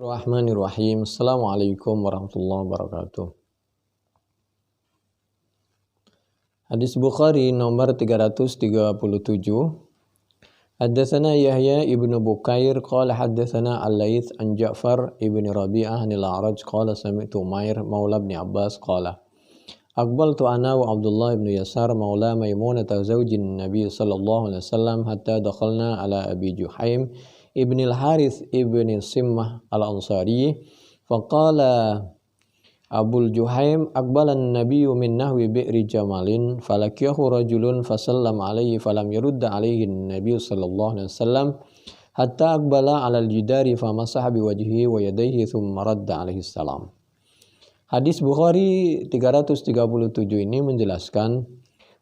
Bismillahirrahmanirrahim. Assalamualaikum warahmatullahi wabarakatuh. Hadis Bukhari nomor 337. Haddatsana Yahya ibnu Bukair qala haddatsana Al-Laits an Ja'far ibni Rabi'ah anil A'raj qala sami'tu Umair maula ibn Abbas qala Aqbaltu ana wa Abdullah ibn Yasar maula Maimunah zawjin Nabi sallallahu alaihi wasallam hatta dakhalna ala Abi Juhaim ibn al-Harith ibn Simmah al-Ansari faqala Abul Juhaim aqbalan nabiyyu min nahwi bi'ri jamalin falakiyahu rajulun fasallam alaihi falam yurudda alaihi nabiyyu sallallahu alaihi wasallam hatta aqbala ala al-jidari famasaha biwajhihi wa yadayhi thumma radda alaihi salam. Hadis Bukhari 337 ini menjelaskan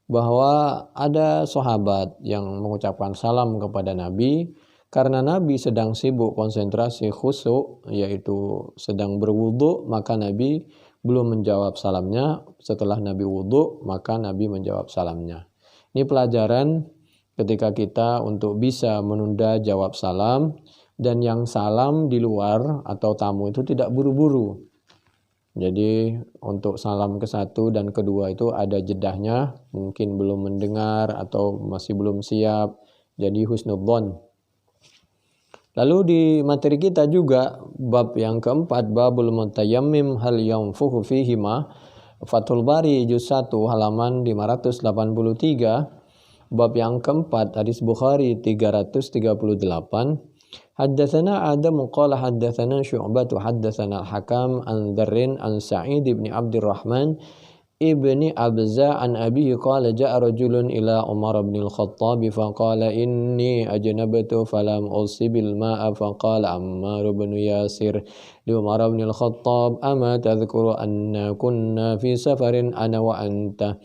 bahwa ada sahabat yang mengucapkan salam kepada Nabi karena Nabi sedang sibuk konsentrasi khusyuk, yaitu sedang berwudu, maka Nabi belum menjawab salamnya. Setelah Nabi wudu, maka Nabi menjawab salamnya. Ini pelajaran ketika kita untuk bisa menunda jawab salam, dan yang salam di luar atau tamu itu tidak buru-buru. Jadi untuk salam ke satu dan kedua itu ada jedahnya, mungkin belum mendengar atau masih belum siap, jadi husnudzon. Lalu di materi kita juga bab yang keempat, babul mutayammim hal yanfuhu fihi ma, Fathul Bari juz 1 halaman 583. Bab yang keempat, hadis Bukhari 338. Haddatsana Adam qala haddatsana Syu'bah haddatsana Al-Hakam an Dzarrin an Sa'id ibn Abdurrahman ibni Abza an abihi qala ja'a rajulun ila Umar ibn al-Khattab faqala inni ajnabtu falam usibil ma'a faqala Ammar ibn Yasir li Umar ibn al-Khattab ama tadhkuru anna kunna fi safarin ana wa anta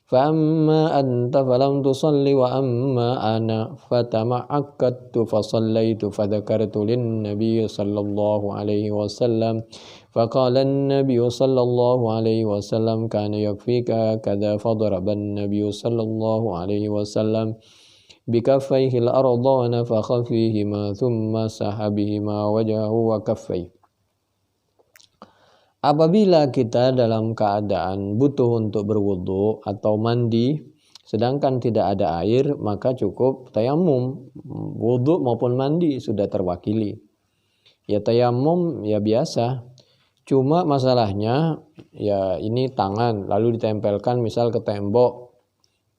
فأما أنت فلم تصلي وأما أنا فتمعكدت فصليت فذكرت للنبي صلى الله عليه وسلم فقال النبي صلى الله عليه وسلم كان يكفيك كذا فضرب النبي صلى الله عليه وسلم بكفيه الأرض ونفخ فيهما ثم مسح بهما وجهه وكفيه. Apabila kita dalam keadaan butuh untuk berwudu atau mandi, sedangkan tidak ada air, maka cukup tayamum. Wudu maupun mandi sudah terwakili. Ya tayamum ya biasa. Cuma masalahnya ya ini tangan, lalu ditempelkan misal ke tembok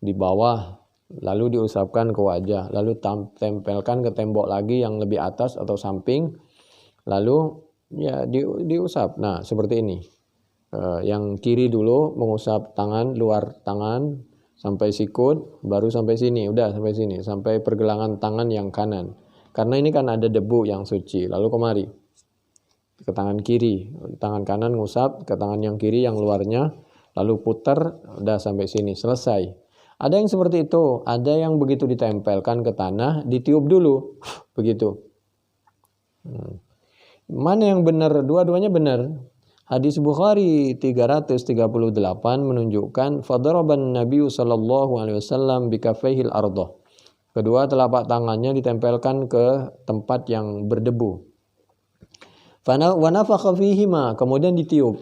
di bawah, lalu diusapkan ke wajah, lalu tempelkan ke tembok lagi yang lebih atas atau samping, lalu ya diusap. Nah seperti ini, yang kiri dulu mengusap tangan, luar tangan sampai sikut, baru sampai sini, udah sampai sini, sampai pergelangan tangan yang kanan, karena ini kan ada debu yang suci. Lalu kemari ke tangan kiri, tangan kanan ngusap ke tangan yang kiri yang luarnya, lalu putar, udah sampai sini, selesai. Ada yang seperti itu, ada yang begitu ditempelkan ke tanah ditiup dulu begitu. Mana yang benar? Dua-duanya benar. Hadis Bukhari 338 menunjukkan fadaraban Nabi sallallahu alaihi wasallam bikafaihil ardh. Kedua telapak tangannya ditempelkan ke tempat yang berdebu. Wa nafakha fihima, kemudian ditiup.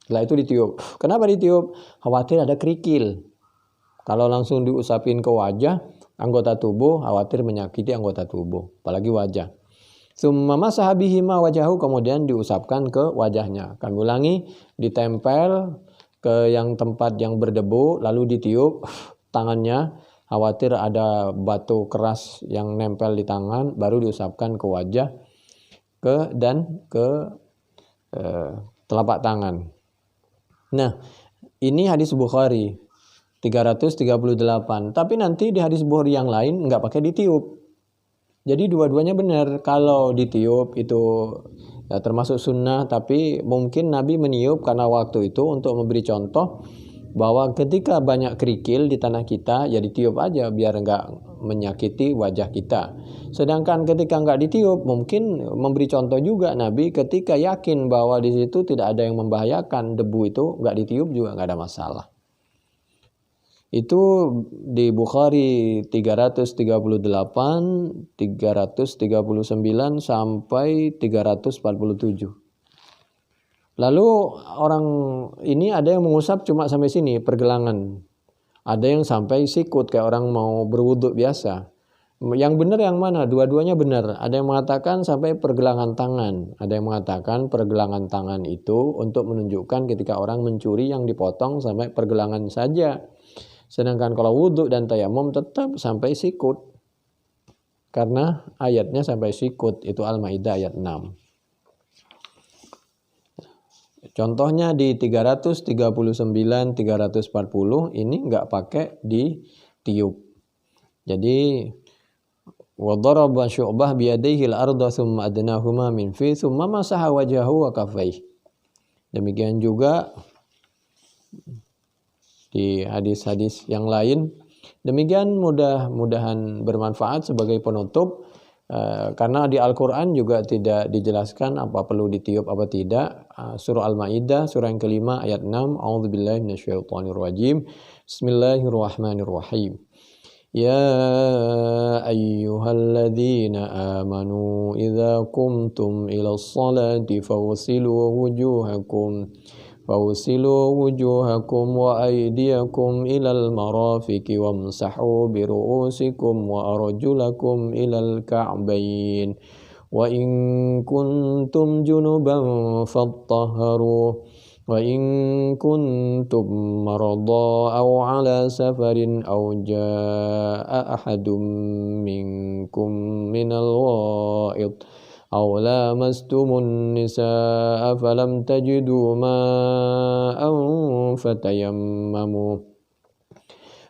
Setelah itu ditiup. Kenapa ditiup? Khawatir ada kerikil. Kalau langsung diusapin ke wajah, anggota tubuh, khawatir menyakiti anggota tubuh, apalagi wajah. Summa masaha bihima wajahu, kemudian diusapkan ke wajahnya. Kami ulangi, ditempel ke yang tempat yang berdebu, lalu ditiup tangannya, khawatir ada batu keras yang nempel di tangan, baru diusapkan ke wajah dan ke telapak tangan. Nah, ini hadis Bukhari 338. Tapi nanti di hadis Bukhari yang lain nggak pakai ditiup. Jadi dua-duanya benar. Kalau ditiup itu ya, termasuk sunnah, tapi mungkin Nabi meniup karena waktu itu untuk memberi contoh bahwa ketika banyak kerikil di tanah kita, ya ditiup aja biar nggak menyakiti wajah kita. Sedangkan ketika nggak ditiup, mungkin memberi contoh juga Nabi ketika yakin bahwa di situ tidak ada yang membahayakan, debu itu nggak ditiup juga nggak ada masalah. Itu di Bukhari 338, 339 sampai 347. Lalu orang ini ada yang mengusap cuma sampai sini, pergelangan. Ada yang sampai sikut kayak orang mau berwuduk biasa. Yang benar yang mana? Dua-duanya benar. Ada yang mengatakan sampai pergelangan tangan. Ada yang mengatakan pergelangan tangan itu untuk menunjukkan ketika orang mencuri yang dipotong sampai pergelangan saja. Sedangkan kalau wudhu dan tayamum tetap sampai sikut. Karena ayatnya sampai sikut. Itu Al-Maidah ayat 6. Contohnya di 339, 340 ini nggak pakai ditiup. Jadi wadaraba syu'bah biyadaihi al-ardha thumma adnahuma min fi thumma masaha wajahu wa kaffaihi. Demikian juga di hadis-hadis yang lain. Demikian mudah-mudahan bermanfaat sebagai penutup. Karena di Al-Quran juga tidak dijelaskan apa perlu ditiup apa tidak. Surah Al-Maidah surah yang kelima ayat 6. A'udzubillahi minasyaitonirrajim. Bismillahirrahmanirrahim. Ya ayyuhalladzina amanu idza qumtum ilas salati فاغسلوا وجوهكم وأيديكم إلى المرافق وامسحوا برؤوسكم وأرجلكم إلى الكعبين وإن كنتم جنبا فاطهروا وإن كنتم مرضى أو على سفر أو جاء أحد منكم من الغائط أو لامستم النساء فلم تجدوا ماء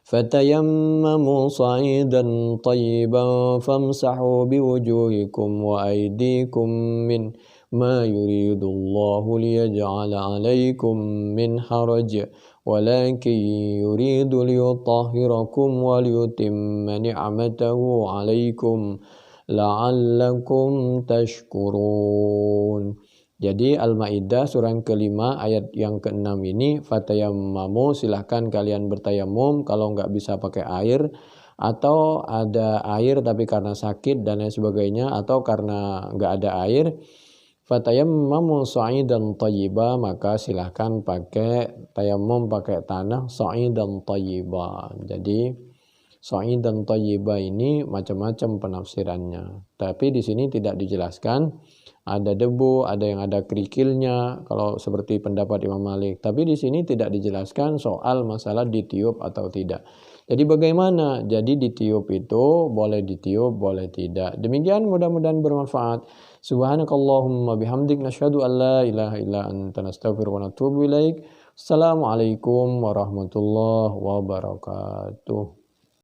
فتيمموا صعيدا طيبا فامسحوا بوجوهكم وأيديكم منه ما يريد الله ليجعل عليكم من حرج ولكن يريد ليطهركم وليتم نعمته عليكم la'allakum tashkurun. Jadi Al-Maidah surah yang kelima ayat yang ke-6 ini, fatayammamu, silahkan kalian bertayamum kalau nggak bisa pakai air, atau ada air tapi karena sakit dan lain sebagainya, atau karena nggak ada air, fatayammamu sa'idan thayyiba, maka silahkan pakai tayamum pakai tanah sa'idan thayyiba. Jadi Sa'id dan Thayyibah ini macam-macam penafsirannya. Tapi di sini tidak dijelaskan ada debu, ada yang ada kerikilnya kalau seperti pendapat Imam Malik. Tapi di sini tidak dijelaskan soal masalah ditiup atau tidak. Jadi bagaimana? Jadi ditiup itu boleh ditiup, boleh tidak. Demikian mudah-mudahan bermanfaat. Subhanakallahumma bihamdik nasyhadu an la ilaha illa anta nastaghfiruka wa natubu ilaik. Assalamualaikum warahmatullahi wabarakatuh.